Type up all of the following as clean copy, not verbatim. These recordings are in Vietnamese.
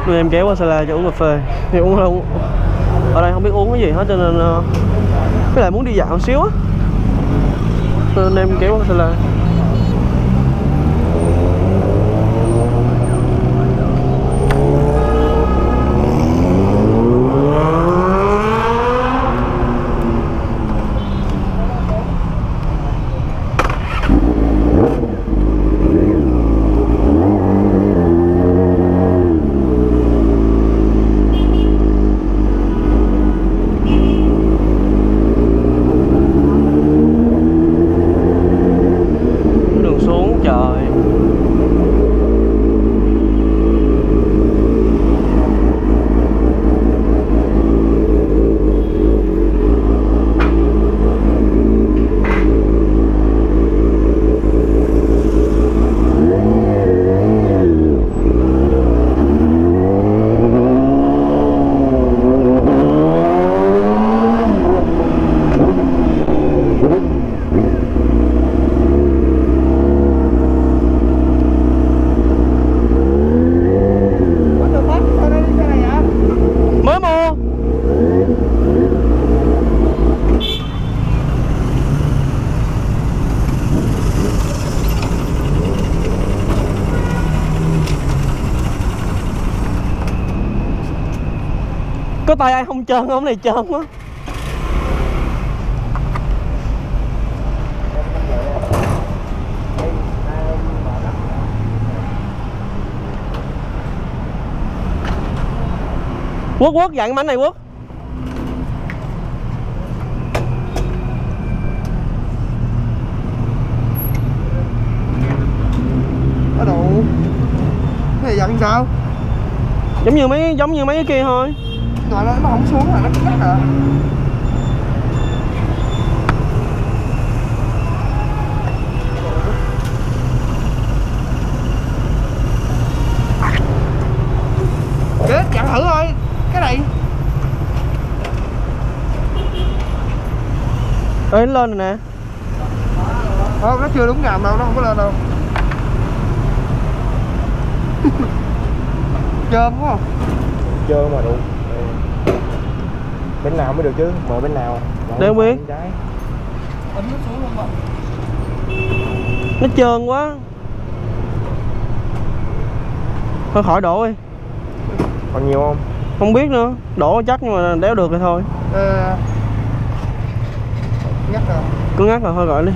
Nên em kéo qua Sala cho uống cà phê. Thì uống không, ở đây không biết uống cái gì hết cho nên với lại muốn đi dạo một xíu á, nên em kéo qua Sala. Có tay ai không trơn không, này trơn quá. Quốc dặn cái bánh này Quốc. Có đủ. Cái này dặn sao? Giống như mấy cái kia thôi. Rồi nó không xuống là nó cắt à. Để chặn thử thôi cái này. Ê, nó lên rồi nè. Không, nó chưa đúng ngàm đâu, nó không có lên đâu. Trơn quá không? Trơn mà đủ. Bên nào mới được chứ, mở bên nào? Để không biết. Ấn nó xuống luôn mà. Nó trơn quá. Thôi khỏi đổ đi. Còn nhiều không? Không biết nữa, đổ chắc nhưng mà đéo được thì thôi. Ngắt rồi. Cứ ngắt rồi thôi gọi đi.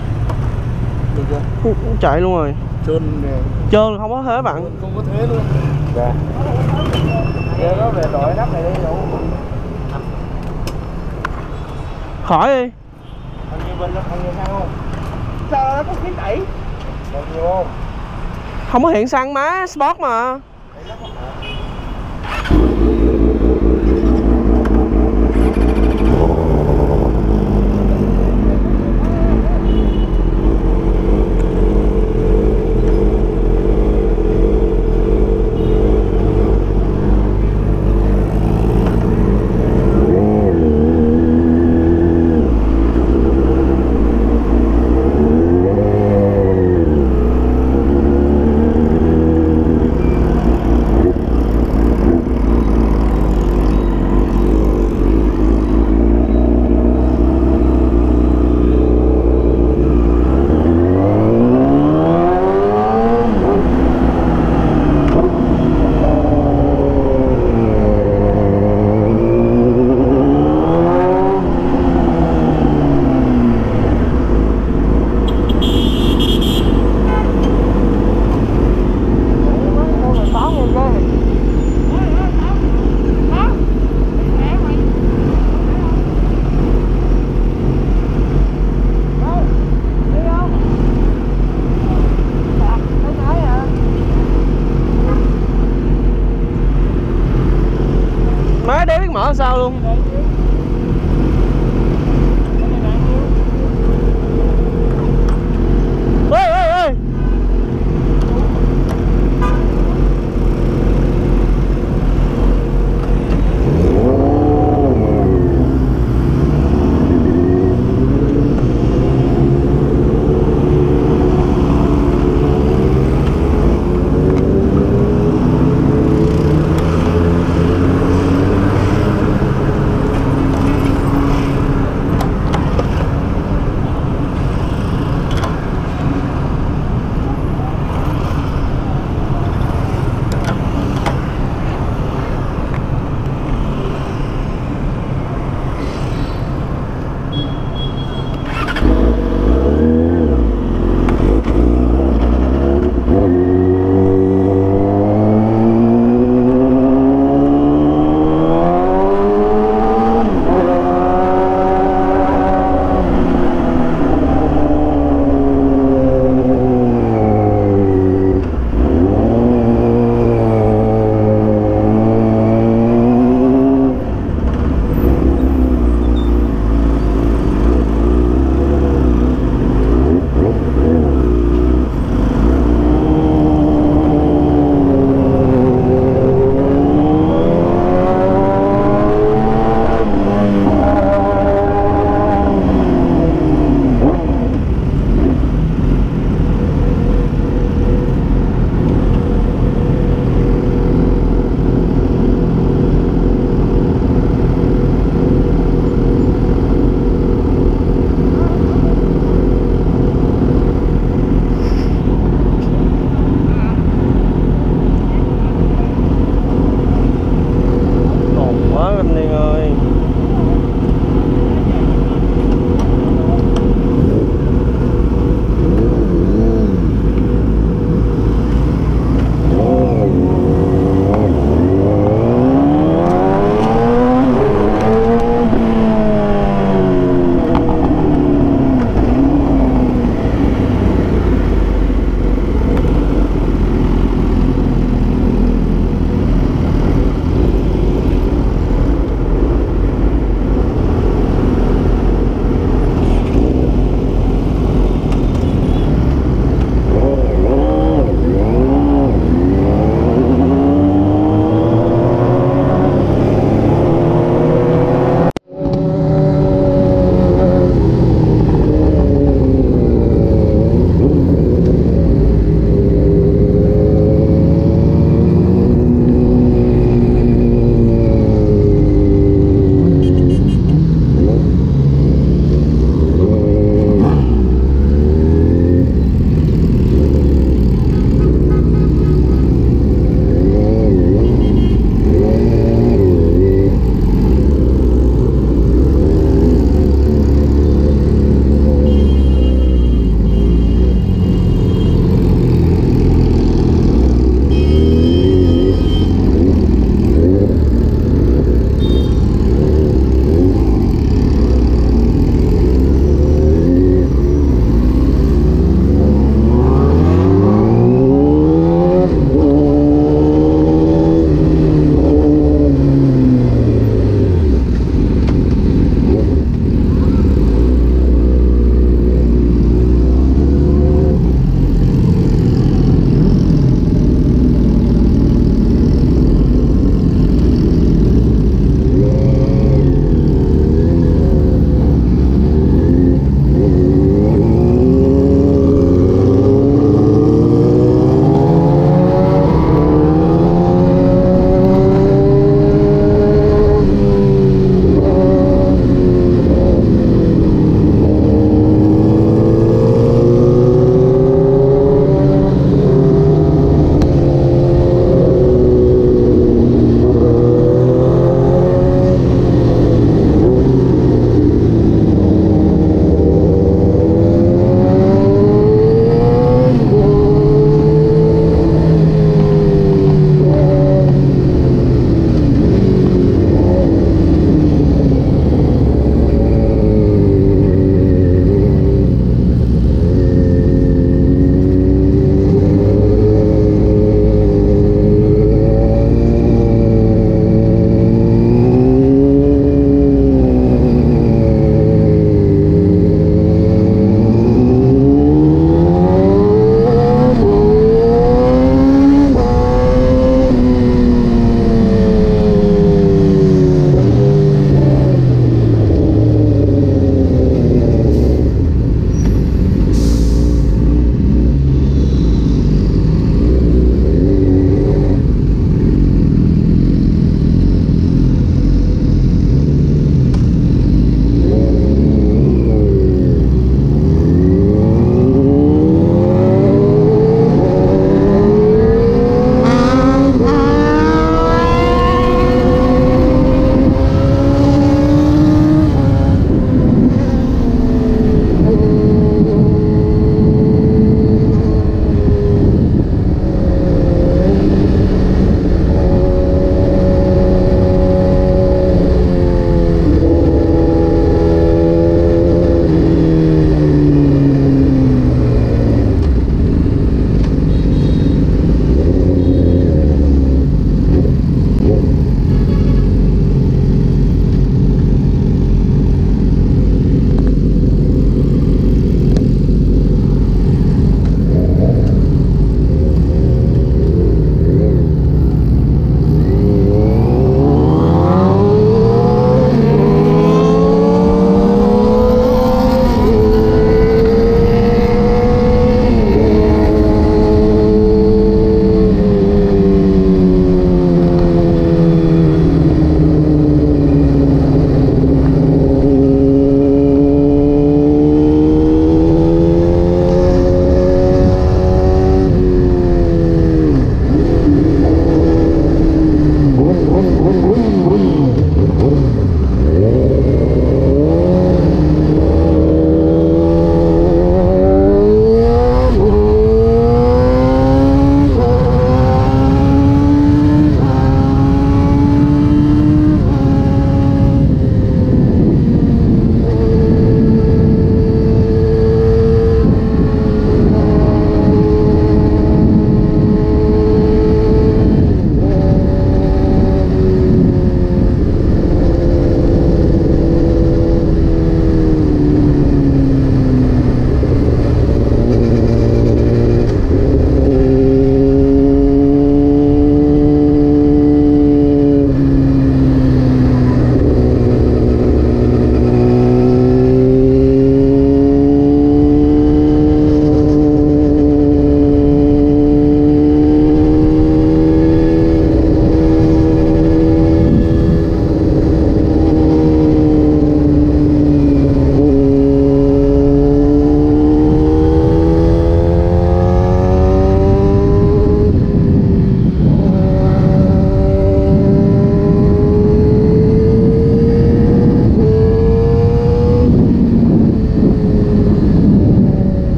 Được chưa? Chạy luôn rồi. Trơn nè. Trơn không có thế bạn. Không có thế luôn. Dạ. Giờ nó về đổi nắp này đi đủ. Khỏi đi. Còn nhiều bình còn nhiều xăng không? Sao nó có khí đẩy? Còn nhiều không? Không có hiện xăng má, sport mà. sao luôn.